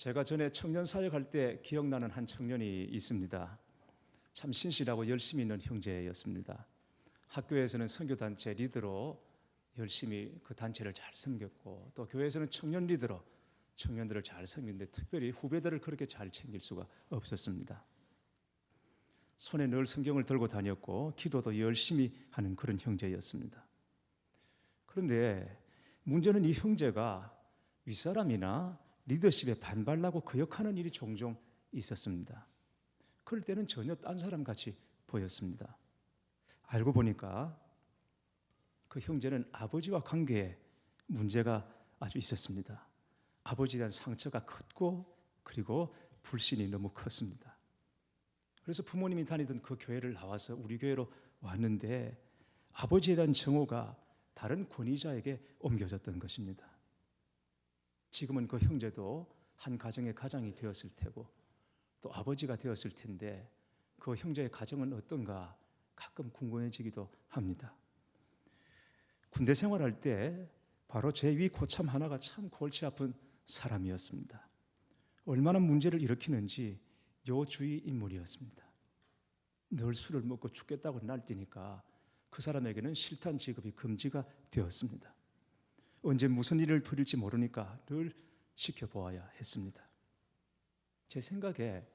제가 전에 청년 사역할 때 기억나는 한 청년이 있습니다. 참 신실하고 열심히 있는 형제였습니다. 학교에서는 선교단체 리더로 열심히 그 단체를 잘 섬겼고, 또 교회에서는 청년 리더로 청년들을 잘 섬기는데 특별히 후배들을 그렇게 잘 챙길 수가 없었습니다. 손에 늘 성경을 들고 다녔고 기도도 열심히 하는 그런 형제였습니다. 그런데 문제는 이 형제가 윗사람이나 리더십에 반발하고 거역하는 일이 종종 있었습니다. 그럴 때는 전혀 딴 사람 같이 보였습니다. 알고 보니까 그 형제는 아버지와 관계에 문제가 아주 있었습니다. 아버지에 대한 상처가 컸고, 그리고 불신이 너무 컸습니다. 그래서 부모님이 다니던 그 교회를 나와서 우리 교회로 왔는데 아버지에 대한 정오가 다른 권위자에게 옮겨졌던 것입니다. 지금은 그 형제도 한 가정의 가장이 되었을 테고 또 아버지가 되었을 텐데 그 형제의 가정은 어떤가 가끔 궁금해지기도 합니다. 군대 생활할 때 바로 제 위 고참 하나가 참 골치 아픈 사람이었습니다. 얼마나 문제를 일으키는지 요주의 인물이었습니다. 늘 술을 먹고 죽겠다고 날뛰니까 그 사람에게는 실탄 지급이 금지가 되었습니다. 언제 무슨 일을 벌일지 모르니까 늘 지켜보아야 했습니다. 제 생각에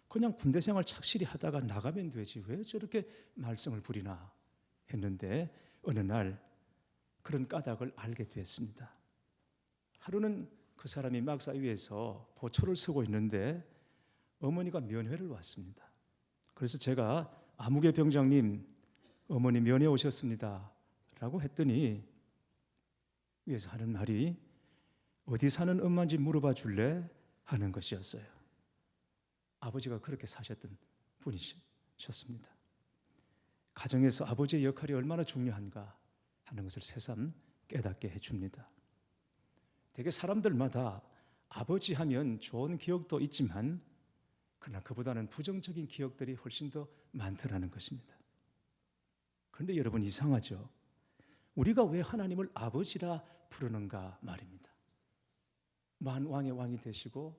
그냥 군대 생활 착실히 하다가 나가면 되지 왜 저렇게 말썽을 부리나 했는데 어느 날 그런 까닭을 알게 됐습니다. 하루는 그 사람이 막사 위에서 보초를 서고 있는데 어머니가 면회를 왔습니다. 그래서 제가 아무개 병장님, 어머니 면회 오셨습니다 라고 했더니 위에서 하는 말이 어디 사는 엄마인지 물어봐 줄래? 하는 것이었어요. 아버지가 그렇게 사셨던 분이셨습니다. 가정에서 아버지의 역할이 얼마나 중요한가 하는 것을 새삼 깨닫게 해줍니다. 되게 사람들마다 아버지 하면 좋은 기억도 있지만 그러나 그보다는 부정적인 기억들이 훨씬 더 많더라는 것입니다. 그런데 여러분 이상하죠? 우리가 왜 하나님을 아버지라 부르는가 말입니다. 만왕의 왕이 되시고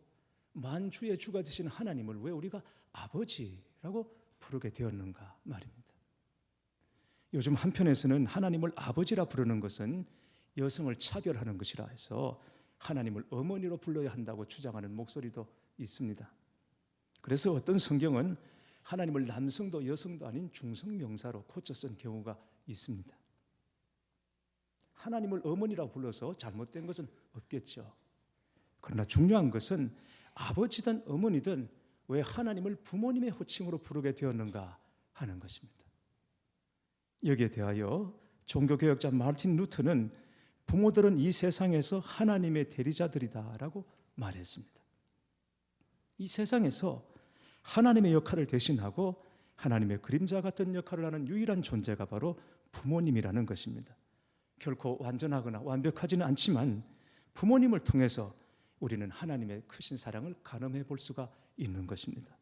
만주의 주가 되신 하나님을 왜 우리가 아버지라고 부르게 되었는가 말입니다. 요즘 한편에서는 하나님을 아버지라 부르는 것은 여성을 차별하는 것이라 해서 하나님을 어머니로 불러야 한다고 주장하는 목소리도 있습니다. 그래서 어떤 성경은 하나님을 남성도 여성도 아닌 중성명사로 고쳐 쓴 경우가 있습니다. 하나님을 어머니라고 불러서 잘못된 것은 없겠죠. 그러나 중요한 것은 아버지든 어머니든 왜 하나님을 부모님의 호칭으로 부르게 되었는가 하는 것입니다. 여기에 대하여 종교개혁자 마르틴 루터는 부모들은 이 세상에서 하나님의 대리자들이다라고 말했습니다. 이 세상에서 하나님의 역할을 대신하고 하나님의 그림자 같은 역할을 하는 유일한 존재가 바로 부모님이라는 것입니다. 결코 완전하거나 완벽하지는 않지만 부모님을 통해서 우리는 하나님의 크신 사랑을 가늠해 볼 수가 있는 것입니다.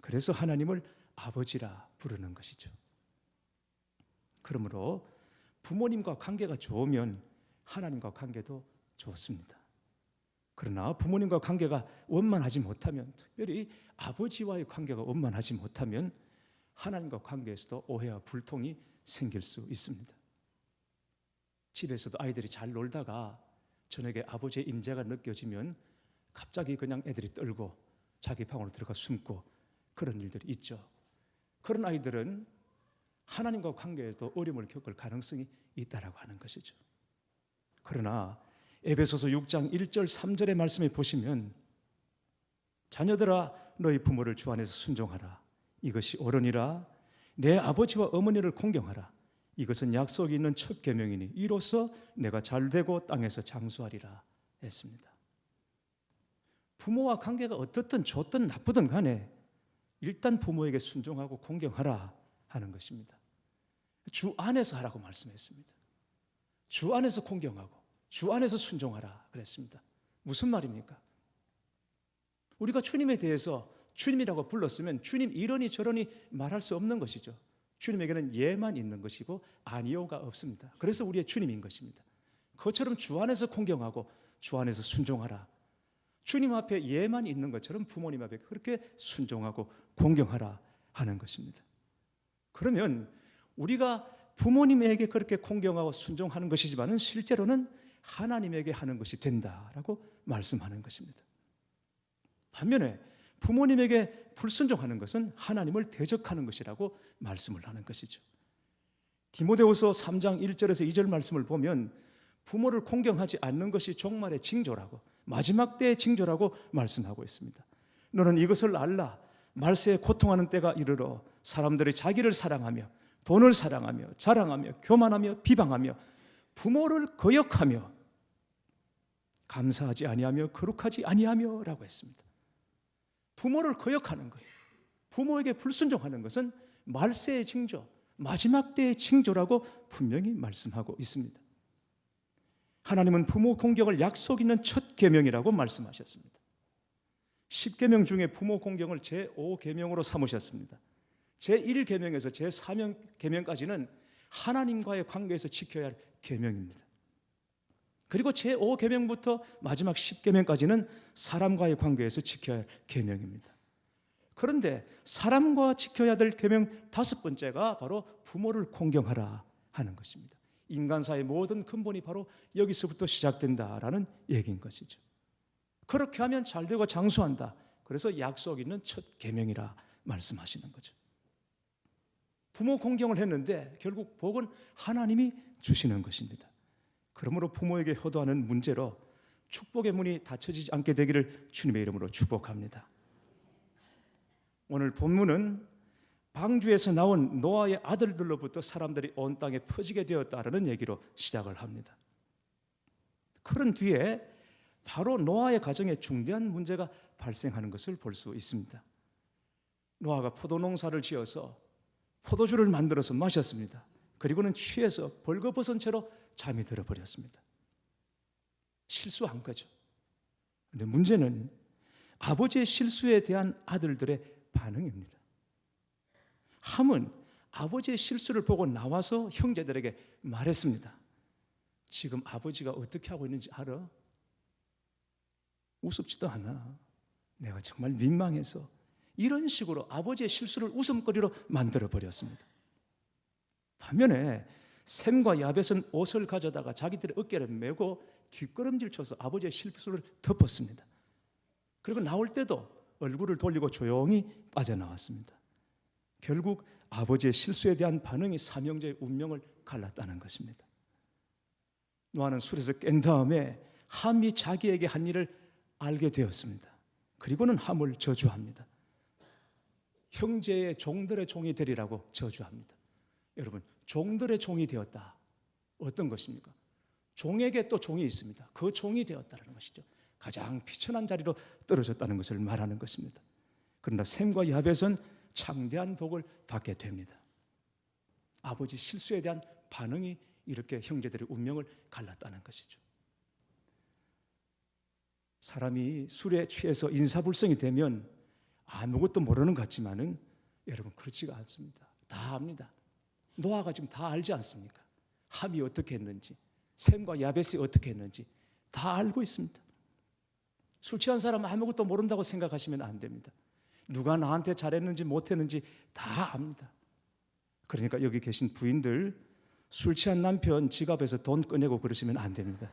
그래서 하나님을 아버지라 부르는 것이죠. 그러므로 부모님과 관계가 좋으면 하나님과 관계도 좋습니다. 그러나 부모님과 관계가 원만하지 못하면, 특별히 아버지와의 관계가 원만하지 못하면 하나님과 관계에서도 오해와 불통이 생길 수 있습니다. 집에서도 아이들이 잘 놀다가 저녁에 아버지의 임재가 느껴지면 갑자기 그냥 애들이 떨고 자기 방으로 들어가 숨고 그런 일들이 있죠. 그런 아이들은 하나님과 관계에도 어려움을 겪을 가능성이 있다라고 하는 것이죠. 그러나 에베소서 6장 1절 3절의 말씀에 보시면 자녀들아 너희 부모를 주 안에서 순종하라. 이것이 옳으니라. 내 아버지와 어머니를 공경하라. 이것은 약속이 있는 첫 계명이니 이로써 내가 잘되고 땅에서 장수하리라 했습니다. 부모와 관계가 어떻든 좋든 나쁘든 간에 일단 부모에게 순종하고 공경하라 하는 것입니다. 주 안에서 하라고 말씀했습니다. 주 안에서 공경하고 주 안에서 순종하라 그랬습니다. 무슨 말입니까? 우리가 주님에 대해서 주님이라고 불렀으면 주님 이러니 저러니 말할 수 없는 것이죠. 주님에게는 예만 있는 것이고 아니요가 없습니다. 그래서 우리의 주님인 것입니다. 그것처럼 주 안에서 공경하고 주 안에서 순종하라. 주님 앞에 예만 있는 것처럼 부모님 앞에 그렇게 순종하고 공경하라 하는 것입니다. 그러면 우리가 부모님에게 그렇게 공경하고 순종하는 것이지만 실제로는 하나님에게 하는 것이 된다라고 말씀하는 것입니다. 반면에 부모님에게 불순종하는 것은 하나님을 대적하는 것이라고 말씀을 하는 것이죠. 디모데후서 3장 1절에서 2절 말씀을 보면 부모를 공경하지 않는 것이 종말의 징조라고, 마지막 때의 징조라고 말씀하고 있습니다. 너는 이것을 알라. 말세에 고통하는 때가 이르러 사람들이 자기를 사랑하며 돈을 사랑하며 자랑하며 교만하며 비방하며 부모를 거역하며 감사하지 아니하며 거룩하지 아니하며 라고 했습니다. 부모를 거역하는 것, 부모에게 불순종하는 것은 말세의 징조, 마지막 때의 징조라고 분명히 말씀하고 있습니다. 하나님은 부모 공경을 약속 있는 첫 계명이라고 말씀하셨습니다. 10계명 중에 부모 공경을 제5계명으로 삼으셨습니다. 제1계명에서 제4계명까지는 하나님과의 관계에서 지켜야 할 계명입니다. 그리고 제5계명부터 마지막 10계명까지는 사람과의 관계에서 지켜야 할 계명입니다. 그런데 사람과 지켜야 될 계명 5번째가 바로 부모를 공경하라 하는 것입니다. 인간사의 모든 근본이 바로 여기서부터 시작된다라는 얘기인 것이죠. 그렇게 하면 잘되고 장수한다. 그래서 약속 있는 첫 계명이라 말씀하시는 거죠. 부모 공경을 했는데 결국 복은 하나님이 주시는 것입니다. 그러므로 부모에게 효도하는 문제로 축복의 문이 닫혀지지 않게 되기를 주님의 이름으로 축복합니다. 오늘 본문은 방주에서 나온 노아의 아들들로부터 사람들이 온 땅에 퍼지게 되었다라는 얘기로 시작을 합니다. 그런 뒤에 바로 노아의 가정에 중대한 문제가 발생하는 것을 볼 수 있습니다. 노아가 포도농사를 지어서 포도주를 만들어서 마셨습니다. 그리고는 취해서 벌거벗은 채로 잠이 들어버렸습니다. 실수한 거죠. 그런데 문제는 아버지의 실수에 대한 아들들의 반응입니다. 함은 아버지의 실수를 보고 나와서 형제들에게 말했습니다. 지금 아버지가 어떻게 하고 있는지 알아? 우습지도 않아. 내가 정말 민망해서. 이런 식으로 아버지의 실수를 웃음거리로 만들어버렸습니다. 반면에 셈과 야벳은 옷을 가져다가 자기들의 어깨를 메고 뒷걸음질 쳐서 아버지의 실수를 덮었습니다. 그리고 나올 때도 얼굴을 돌리고 조용히 빠져나왔습니다. 결국 아버지의 실수에 대한 반응이 삼형제의 운명을 갈랐다는 것입니다. 노아는 술에서 깬 다음에 함이 자기에게 한 일을 알게 되었습니다. 그리고는 함을 저주합니다. 형제의 종들의 종이 되리라고 저주합니다. 여러분, 종들의 종이 되었다. 어떤 것입니까? 종에게 또 종이 있습니다. 그 종이 되었다는 것이죠. 가장 비천한 자리로 떨어졌다는 것을 말하는 것입니다. 그러나 셈과 야벳은 창대한 복을 받게 됩니다. 아버지 실수에 대한 반응이 이렇게 형제들의 운명을 갈랐다는 것이죠. 사람이 술에 취해서 인사불성이 되면 아무것도 모르는 것 같지만은 여러분 그렇지가 않습니다. 다 압니다. 노아가 지금 다 알지 않습니까? 함이 어떻게 했는지, 셈과 야벳이 어떻게 했는지 다 알고 있습니다. 술 취한 사람은 아무것도 모른다고 생각하시면 안 됩니다. 누가 나한테 잘했는지 못했는지 다 압니다. 그러니까 여기 계신 부인들, 술 취한 남편 지갑에서 돈 꺼내고 그러시면 안 됩니다.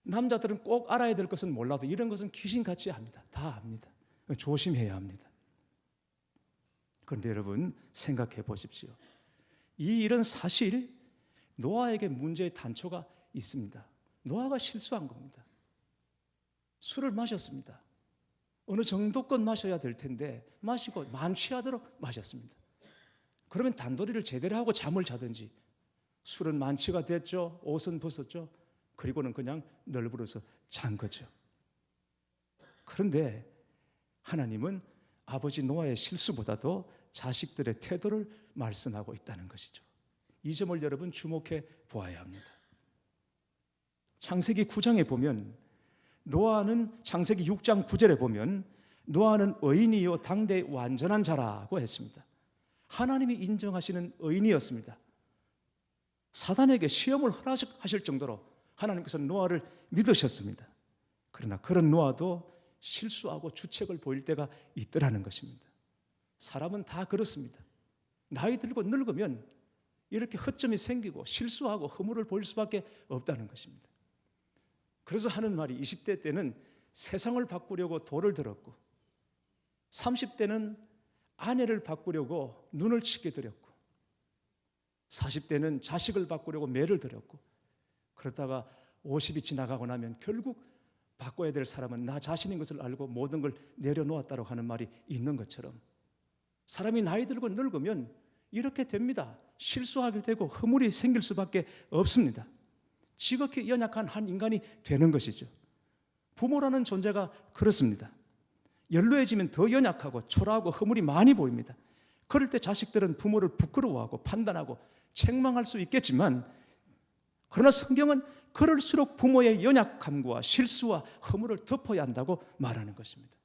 남자들은 꼭 알아야 될 것은 몰라도 이런 것은 귀신같이 압니다. 다 압니다. 조심해야 합니다. 그런데 여러분 생각해 보십시오. 이 일은 사실 노아에게 문제의 단초가 있습니다. 노아가 실수한 겁니다. 술을 마셨습니다. 어느 정도껏 마셔야 될 텐데 마시고 만취하도록 마셨습니다. 그러면 단도리를 제대로 하고 잠을 자든지, 술은 만취가 됐죠. 옷은 벗었죠. 그리고는 그냥 널브러서 잔 거죠. 그런데 하나님은 아버지 노아의 실수보다도 자식들의 태도를 말씀하고 있다는 것이죠. 이 점을 여러분 주목해 보아야 합니다. 창세기 9장에 보면 노아는, 창세기 6장 9절에 보면 노아는 의인이요 당대의 완전한 자라고 했습니다. 하나님이 인정하시는 의인이었습니다. 사단에게 시험을 허락하실 정도로 하나님께서 노아를 믿으셨습니다. 그러나 그런 노아도 실수하고 주책을 보일 때가 있더라는 것입니다. 사람은 다 그렇습니다. 나이 들고 늙으면 이렇게 허점이 생기고 실수하고 허물을 보일 수밖에 없다는 것입니다. 그래서 하는 말이 20대 때는 세상을 바꾸려고 돌을 들었고 30대는 아내를 바꾸려고 눈을 치게 들였고 40대는 자식을 바꾸려고 매를 들였고 그러다가 50이 지나가고 나면 결국 바꿔야 될 사람은 나 자신인 것을 알고 모든 걸 내려놓았다고 하는 말이 있는 것처럼 사람이 나이 들고 늙으면 이렇게 됩니다. 실수하게 되고 허물이 생길 수밖에 없습니다. 지극히 연약한 한 인간이 되는 것이죠. 부모라는 존재가 그렇습니다. 연로해지면 더 연약하고 초라하고 허물이 많이 보입니다. 그럴 때 자식들은 부모를 부끄러워하고 판단하고 책망할 수 있겠지만 그러나 성경은 그럴수록 부모의 연약함과 실수와 허물을 덮어야 한다고 말하는 것입니다.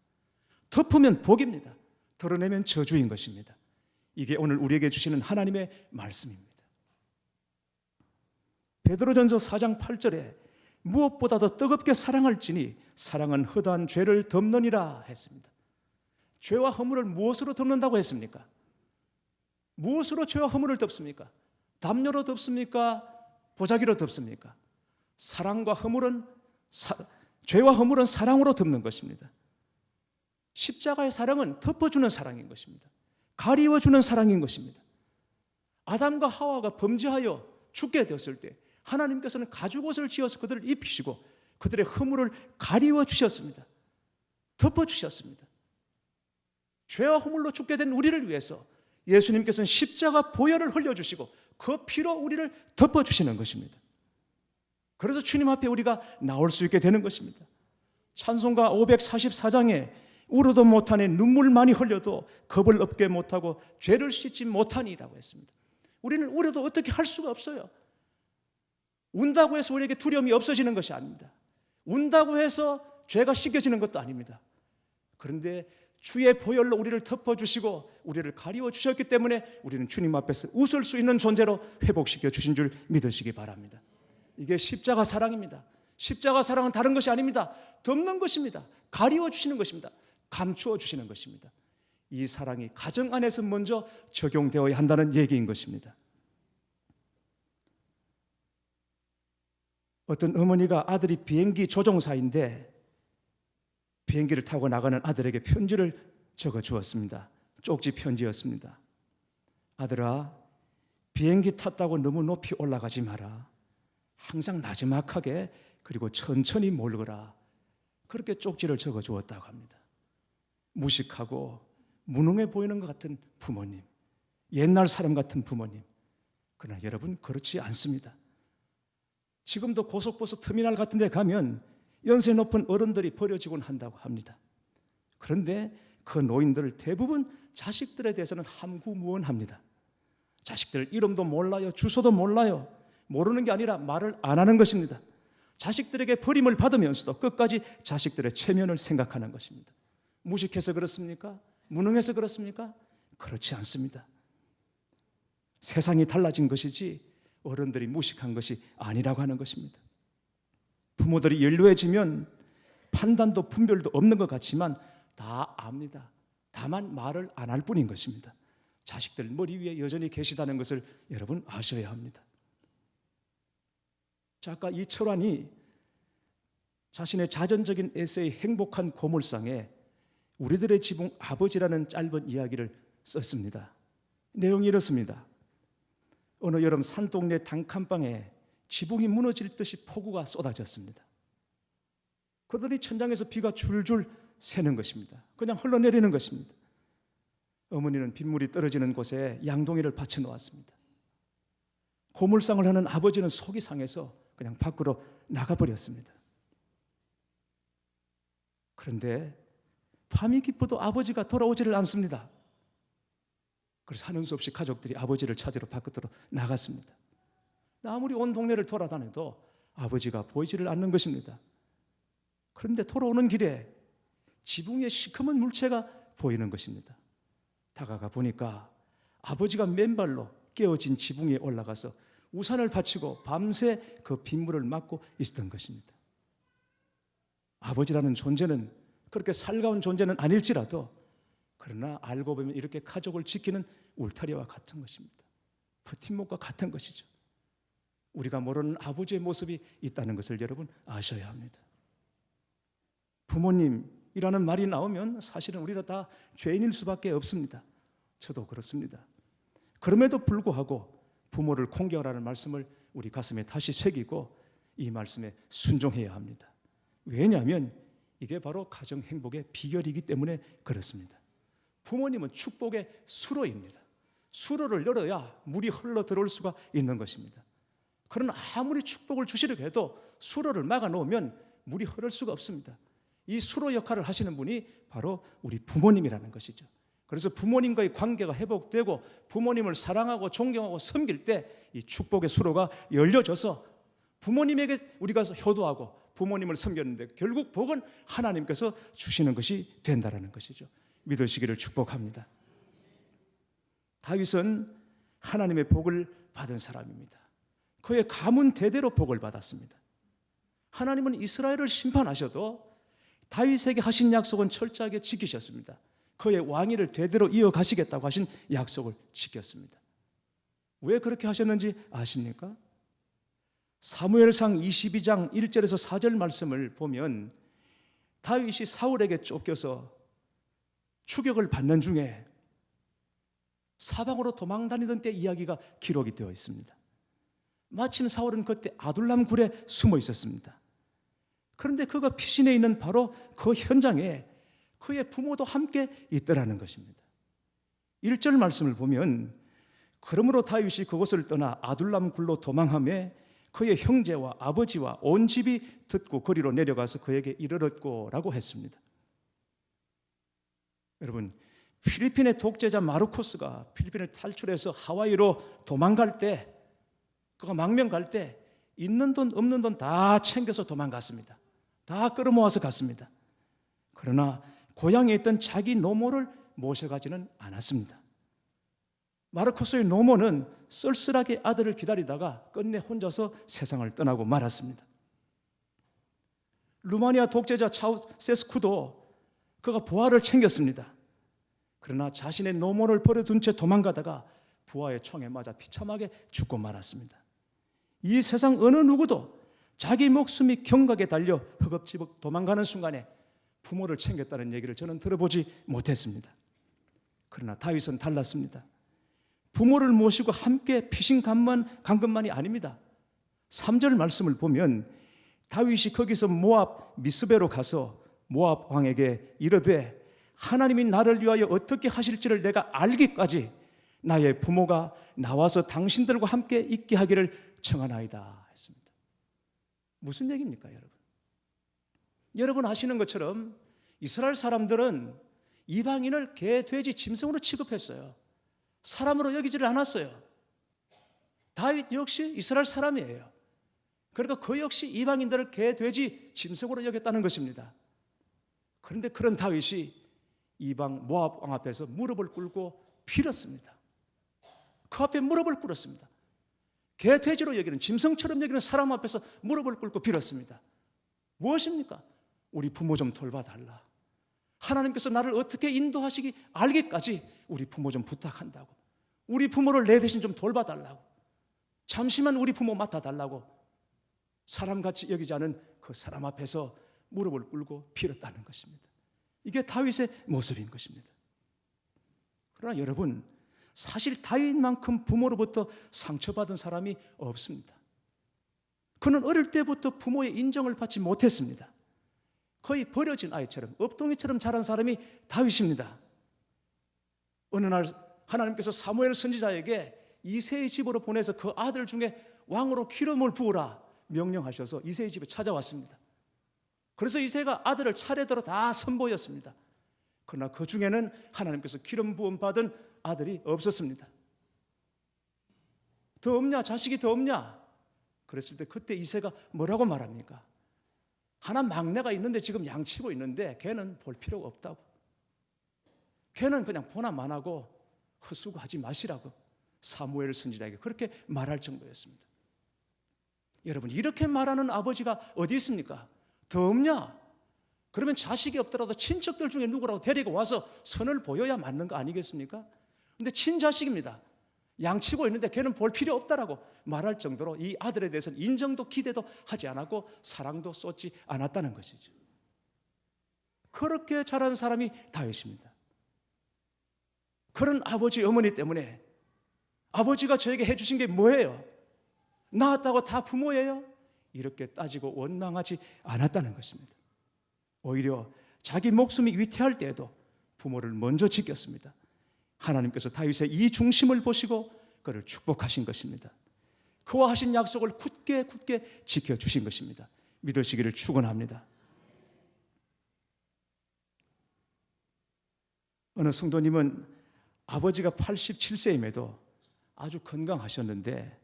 덮으면 복입니다. 드러내면 저주인 것입니다. 이게 오늘 우리에게 주시는 하나님의 말씀입니다. 베드로전서 4장 8절에 무엇보다도 뜨겁게 사랑할지니 사랑은 허다한 죄를 덮느니라 했습니다. 죄와 허물을 무엇으로 덮는다고 했습니까? 무엇으로 죄와 허물을 덮습니까? 담요로 덮습니까? 보자기로 덮습니까? 죄와 허물은 사랑으로 덮는 것입니다. 십자가의 사랑은 덮어주는 사랑인 것입니다. 가리워주는 사랑인 것입니다. 아담과 하와가 범죄하여 죽게 되었을 때 하나님께서는 가죽옷을 지어서 그들을 입히시고 그들의 허물을 가리워 주셨습니다. 덮어 주셨습니다. 죄와 허물로 죽게 된 우리를 위해서 예수님께서는 십자가 보혈을 흘려주시고 그 피로 우리를 덮어주시는 것입니다. 그래서 주님 앞에 우리가 나올 수 있게 되는 것입니다. 찬송가 544장에 울어도 못하니 눈물 많이 흘려도 겁을 없게 못하고 죄를 씻지 못하니라고 했습니다. 우리는 울어도 어떻게 할 수가 없어요. 운다고 해서 우리에게 두려움이 없어지는 것이 아닙니다. 운다고 해서 죄가 씻겨지는 것도 아닙니다. 그런데 주의 보혈로 우리를 덮어주시고 우리를 가리워 주셨기 때문에 우리는 주님 앞에서 웃을 수 있는 존재로 회복시켜 주신 줄 믿으시기 바랍니다. 이게 십자가 사랑입니다. 십자가 사랑은 다른 것이 아닙니다. 덮는 것입니다. 가리워 주시는 것입니다. 감추어 주시는 것입니다. 이 사랑이 가정 안에서 먼저 적용되어야 한다는 얘기인 것입니다. 어떤 어머니가 아들이 비행기 조종사인데 비행기를 타고 나가는 아들에게 편지를 적어 주었습니다. 쪽지 편지였습니다. 아들아, 비행기 탔다고 너무 높이 올라가지 마라. 항상 나지막하게 그리고 천천히 몰거라. 그렇게 쪽지를 적어 주었다고 합니다. 무식하고 무능해 보이는 것 같은 부모님, 옛날 사람 같은 부모님. 그러나 여러분, 그렇지 않습니다. 지금도 고속버스 터미널 같은 데 가면 연세 높은 어른들이 버려지곤 한다고 합니다. 그런데 그 노인들 대부분 자식들에 대해서는 함구무언합니다. 자식들 이름도 몰라요, 주소도 몰라요. 모르는 게 아니라 말을 안 하는 것입니다. 자식들에게 버림을 받으면서도 끝까지 자식들의 체면을 생각하는 것입니다. 무식해서 그렇습니까? 무능해서 그렇습니까? 그렇지 않습니다. 세상이 달라진 것이지 어른들이 무식한 것이 아니라고 하는 것입니다. 부모들이 연로해지면 판단도 분별도 없는 것 같지만 다 압니다. 다만 말을 안 할 뿐인 것입니다. 자식들 머리 위에 여전히 계시다는 것을 여러분 아셔야 합니다. 작가 이철환이 자신의 자전적인 에세이 행복한 고물상에 우리들의 지붕 아버지라는 짧은 이야기를 썼습니다. 내용이 이렇습니다. 어느 여름 산동네 단칸방에 지붕이 무너질 듯이 폭우가 쏟아졌습니다. 그러더니 천장에서 비가 줄줄 새는 것입니다. 그냥 흘러내리는 것입니다. 어머니는 빗물이 떨어지는 곳에 양동이를 받쳐 놓았습니다. 고물상을 하는 아버지는 속이 상해서 그냥 밖으로 나가버렸습니다. 그런데 밤이 깊어도 아버지가 돌아오지를 않습니다. 그래서 하는 수 없이 가족들이 아버지를 찾으러 바깥으로 나갔습니다. 아무리 온 동네를 돌아다녀도 아버지가 보이지를 않는 것입니다. 그런데 돌아오는 길에 지붕에 시커먼 물체가 보이는 것입니다. 다가가 보니까 아버지가 맨발로 깨어진 지붕 위에 올라가서 우산을 받치고 밤새 그 빗물을 맞고 있었던 것입니다. 아버지라는 존재는 그렇게 살가운 존재는 아닐지라도 그러나 알고 보면 이렇게 가족을 지키는 울타리와 같은 것입니다. 버팀목과 같은 것이죠. 우리가 모르는 아버지의 모습이 있다는 것을 여러분 아셔야 합니다. 부모님이라는 말이 나오면 사실은 우리가 다 죄인일 수밖에 없습니다. 저도 그렇습니다. 그럼에도 불구하고 부모를 공경하라는 말씀을 우리 가슴에 다시 새기고 이 말씀에 순종해야 합니다. 왜냐하면 이게 바로 가정 행복의 비결이기 때문에 그렇습니다. 부모님은 축복의 수로입니다. 수로를 열어야 물이 흘러 들어올 수가 있는 것입니다. 그러나 아무리 축복을 주시려고 해도 수로를 막아 놓으면 물이 흐를 수가 없습니다. 이 수로 역할을 하시는 분이 바로 우리 부모님이라는 것이죠. 그래서 부모님과의 관계가 회복되고 부모님을 사랑하고 존경하고 섬길 때 이 축복의 수로가 열려져서 부모님에게 우리가 효도하고 부모님을 섬겼는데 결국 복은 하나님께서 주시는 것이 된다는 것이죠. 믿으시기를 축복합니다. 다윗은 하나님의 복을 받은 사람입니다. 그의 가문 대대로 복을 받았습니다. 하나님은 이스라엘을 심판하셔도 다윗에게 하신 약속은 철저하게 지키셨습니다. 그의 왕위를 대대로 이어가시겠다고 하신 약속을 지켰습니다. 왜 그렇게 하셨는지 아십니까? 사무엘상 22장 1절에서 4절 말씀을 보면 다윗이 사울에게 쫓겨서 추격을 받는 중에 사방으로 도망다니던 때 이야기가 기록이 되어 있습니다. 마침 사울은 그때 아둘람 굴에 숨어 있었습니다. 그런데 그가 피신해 있는 바로 그 현장에 그의 부모도 함께 있더라는 것입니다. 1절 말씀을 보면 그러므로 다윗이 그곳을 떠나 아둘람 굴로 도망하며 그의 형제와 아버지와 온 집이 듣고 거리로 내려가서 그에게 이르렀고 라고 했습니다. 여러분, 필리핀의 독재자 마르코스가 필리핀을 탈출해서 하와이로 도망갈 때 그가 망명 갈 때 있는 돈 없는 돈 다 챙겨서 도망갔습니다. 다 끌어모아서 갔습니다. 그러나 고향에 있던 자기 노모를 모셔가지는 않았습니다. 마르코스의 노모는 쓸쓸하게 아들을 기다리다가 끝내 혼자서 세상을 떠나고 말았습니다. 루마니아 독재자 차우세스쿠도 그가 부하를 챙겼습니다. 그러나 자신의 노모를 버려둔 채 도망가다가 부하의 총에 맞아 비참하게 죽고 말았습니다. 이 세상 어느 누구도 자기 목숨이 경각에 달려 허겁지겁 도망가는 순간에 부모를 챙겼다는 얘기를 저는 들어보지 못했습니다. 그러나 다윗은 달랐습니다. 부모를 모시고 함께 피신 간 것만이 아닙니다. 3절 말씀을 보면 다윗이 거기서 모압 미스베로 가서 모압 왕에게 이르되 하나님이 나를 위하여 어떻게 하실지를 내가 알기까지 나의 부모가 나와서 당신들과 함께 있게 하기를 청하나이다 했습니다. 무슨 얘기입니까, 여러분? 여러분 아시는 것처럼 이스라엘 사람들은 이방인을 개, 돼지, 짐승으로 취급했어요. 사람으로 여기지를 않았어요. 다윗 역시 이스라엘 사람이에요. 그러니까 그 역시 이방인들을 개, 돼지, 짐승으로 여겼다는 것입니다. 그런데 그런 다윗이 이방 모압 왕 앞에서 무릎을 꿇고 빌었습니다. 그 앞에 무릎을 꿇었습니다. 개, 돼지로 여기는 짐승처럼 여기는 사람 앞에서 무릎을 꿇고 빌었습니다. 무엇입니까? 우리 부모 좀 돌봐달라. 하나님께서 나를 어떻게 인도하시기 알기까지 우리 부모 좀 부탁한다고. 우리 부모를 내 대신 좀 돌봐달라고. 잠시만 우리 부모 맡아달라고. 사람같이 여기지 않은 그 사람 앞에서 무릎을 꿇고 빌었다는 것입니다. 이게 다윗의 모습인 것입니다. 그러나 여러분, 사실 다윗만큼 부모로부터 상처받은 사람이 없습니다. 그는 어릴 때부터 부모의 인정을 받지 못했습니다. 거의 버려진 아이처럼 엎동이처럼 자란 사람이 다윗입니다. 어느 날 하나님께서 사무엘 선지자에게 이새의 집으로 보내서 그 아들 중에 왕으로 기름을 부으라 명령하셔서 이새의 집에 찾아왔습니다. 그래서 이새가 아들을 차례대로 다 선보였습니다. 그러나 그 중에는 하나님께서 기름 부음 받은 아들이 없었습니다. 더 없냐? 자식이 더 없냐? 그랬을 때 그때 이새가 뭐라고 말합니까? 하나 막내가 있는데 지금 양치고 있는데 걔는 볼 필요가 없다고. 걔는 그냥 보나만 하고 헛수고하지 마시라고 사무엘 선지자에게 그렇게 말할 정도였습니다. 여러분, 이렇게 말하는 아버지가 어디 있습니까? 더 없냐? 그러면 자식이 없더라도 친척들 중에 누구라도 데리고 와서 선을 보여야 맞는 거 아니겠습니까? 근데 친자식입니다. 양치고 있는데 걔는 볼 필요 없다라고 말할 정도로 이 아들에 대해서는 인정도 기대도 하지 않았고 사랑도 쏟지 않았다는 것이죠. 그렇게 자란 사람이 다윗입니다. 그런 아버지 어머니 때문에 아버지가 저에게 해주신 게 뭐예요? 낳았다고 다 부모예요? 이렇게 따지고 원망하지 않았다는 것입니다. 오히려 자기 목숨이 위태할 때에도 부모를 먼저 지켰습니다. 하나님께서 다윗의 이 중심을 보시고 그를 축복하신 것입니다. 그와 하신 약속을 굳게 지켜주신 것입니다. 믿으시기를 축원합니다. 어느 성도님은 아버지가 87세임에도 아주 건강하셨는데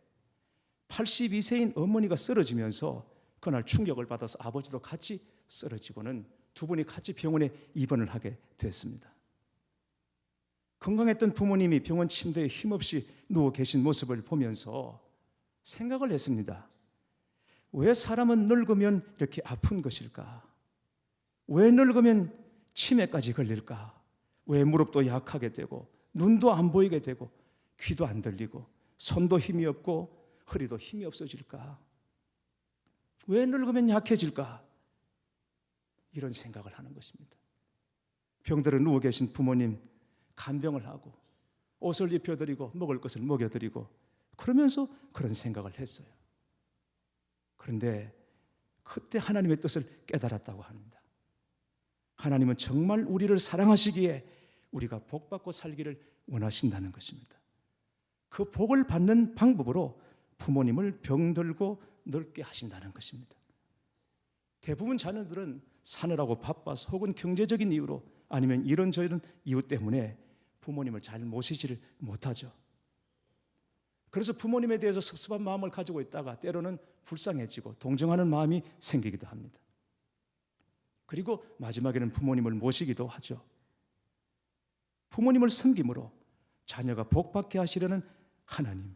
82세인 어머니가 쓰러지면서 그날 충격을 받아서 아버지도 같이 쓰러지고는 두 분이 같이 병원에 입원을 하게 됐습니다. 건강했던 부모님이 병원 침대에 힘없이 누워 계신 모습을 보면서 생각을 했습니다. 왜 사람은 늙으면 이렇게 아픈 것일까? 왜 늙으면 치매까지 걸릴까? 왜 무릎도 약하게 되고 눈도 안 보이게 되고 귀도 안 들리고 손도 힘이 없고 허리도 힘이 없어질까? 왜 늙으면 약해질까? 이런 생각을 하는 것입니다. 병들어 누워 계신 부모님 간병을 하고 옷을 입혀드리고 먹을 것을 먹여드리고 그러면서 그런 생각을 했어요. 그런데 그때 하나님의 뜻을 깨달았다고 합니다. 하나님은 정말 우리를 사랑하시기에 우리가 복받고 살기를 원하신다는 것입니다. 그 복을 받는 방법으로 부모님을 병들고 늙게 하신다는 것입니다. 대부분 자녀들은 사느라고 바빠서 혹은 경제적인 이유로 아니면 이런저런 이유 때문에 부모님을 잘 모시지를 못하죠. 그래서 부모님에 대해서 섭섭한 마음을 가지고 있다가 때로는 불쌍해지고 동정하는 마음이 생기기도 합니다. 그리고 마지막에는 부모님을 모시기도 하죠. 부모님을 섬김으로 자녀가 복받게 하시려는 하나님.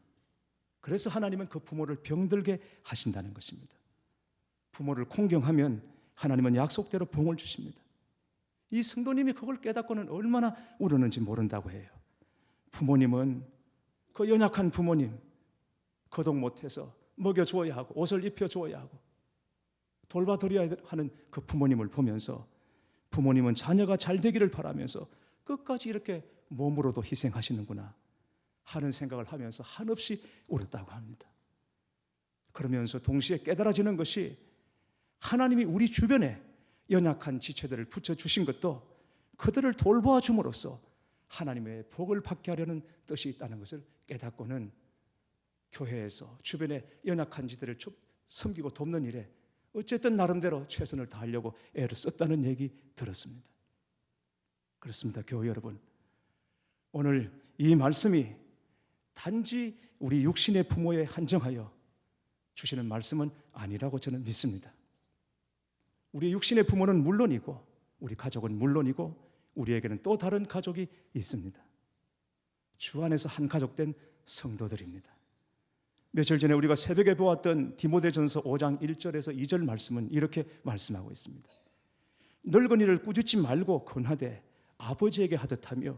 그래서 하나님은 그 부모를 병들게 하신다는 것입니다. 부모를 공경하면 하나님은 약속대로 복을 주십니다. 이 성도님이 그걸 깨닫고는 얼마나 울었는지 모른다고 해요. 부모님은 그 연약한 부모님 거동 못해서 먹여주어야 하고 옷을 입혀주어야 하고 돌봐드려야 하는 그 부모님을 보면서 부모님은 자녀가 잘 되기를 바라면서 끝까지 이렇게 몸으로도 희생하시는구나 하는 생각을 하면서 한없이 울었다고 합니다. 그러면서 동시에 깨달아지는 것이 하나님이 우리 주변에 연약한 지체들을 붙여주신 것도 그들을 돌보아 줌으로써 하나님의 복을 받게 하려는 뜻이 있다는 것을 깨닫고는 교회에서 주변에 연약한 지들을 섬기고 돕는 일에 어쨌든 나름대로 최선을 다하려고 애를 썼다는 얘기 들었습니다. 그렇습니다. 교회 여러분, 오늘 이 말씀이 단지 우리 육신의 부모에 한정하여 주시는 말씀은 아니라고 저는 믿습니다. 우리 육신의 부모는 물론이고 우리 가족은 물론이고 우리에게는 또 다른 가족이 있습니다. 주 안에서 한 가족된 성도들입니다. 며칠 전에 우리가 새벽에 보았던 디모데전서 5장 1절에서 2절 말씀은 이렇게 말씀하고 있습니다. 늙은이를 꾸짖지 말고 권하되 아버지에게 하듯하며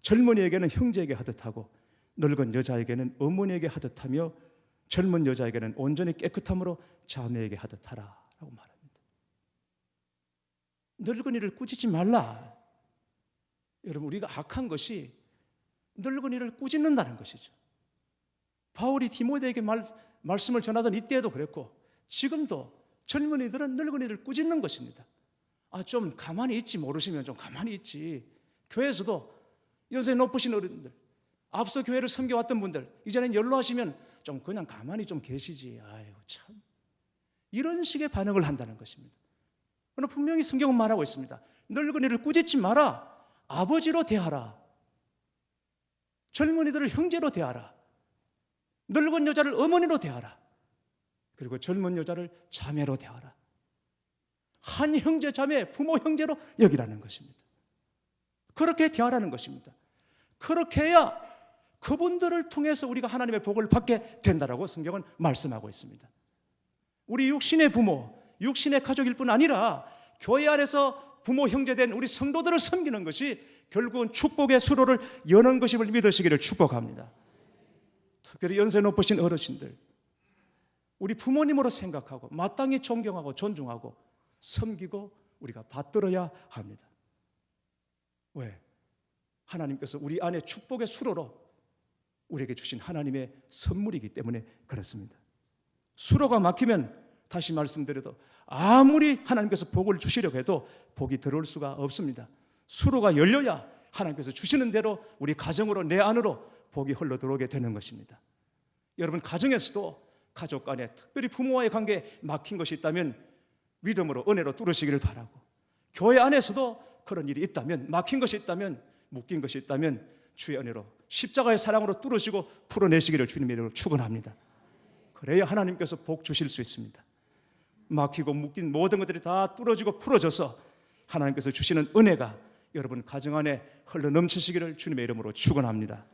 젊은이에게는 형제에게 하듯하고 늙은 여자에게는 어머니에게 하듯하며 젊은 여자에게는 온전히 깨끗함으로 자매에게 하듯하라 라고 말합니다. 늙은이를 꾸짖지 말라. 여러분, 우리가 악한 것이 늙은이를 꾸짖는다는 것이죠. 바울이 디모데에게 말씀을 전하던 이때에도 그랬고 지금도 젊은이들은 늙은이를 꾸짖는 것입니다. 좀 가만히 있지, 모르시면 좀 가만히 있지. 교회에서도 연세 높으신 어른들, 앞서 교회를 섬겨왔던 분들 이제는 연로하시면 좀 그냥 가만히 좀 계시지. 아유 참, 이런 식의 반응을 한다는 것입니다. 그러나 분명히 성경은 말하고 있습니다. 늙은이를 꾸짖지 마라. 아버지로 대하라. 젊은이들을 형제로 대하라. 늙은 여자를 어머니로 대하라. 그리고 젊은 여자를 자매로 대하라. 한 형제 자매, 부모 형제로 여기라는 것입니다. 그렇게 대하라는 것입니다. 그렇게 해야 그분들을 통해서 우리가 하나님의 복을 받게 된다라고 성경은 말씀하고 있습니다. 우리 육신의 부모, 육신의 가족일 뿐 아니라 교회 안에서 부모 형제된 우리 성도들을 섬기는 것이 결국은 축복의 수로를 여는 것임을 믿으시기를 축복합니다. 특별히 연세 높으신 어르신들, 우리 부모님으로 생각하고 마땅히 존경하고 존중하고 섬기고 우리가 받들어야 합니다. 왜? 하나님께서 우리 안에 축복의 수로로 우리에게 주신 하나님의 선물이기 때문에 그렇습니다. 수로가 막히면 다시 말씀드려도 아무리 하나님께서 복을 주시려고 해도 복이 들어올 수가 없습니다. 수로가 열려야 하나님께서 주시는 대로 우리 가정으로, 내 안으로 복이 흘러 들어오게 되는 것입니다. 여러분, 가정에서도 가족 간에 특별히 부모와의 관계에 막힌 것이 있다면 믿음으로, 은혜로 뚫으시기를 바라고, 교회 안에서도 그런 일이 있다면, 막힌 것이 있다면, 묶인 것이 있다면 주의 은혜로, 십자가의 사랑으로 뚫으시고 풀어내시기를 주님의 이름으로 축원합니다. 그래야 하나님께서 복 주실 수 있습니다. 막히고 묶인 모든 것들이 다 뚫어지고 풀어져서 하나님께서 주시는 은혜가 여러분 가정 안에 흘러 넘치시기를 주님의 이름으로 축원합니다.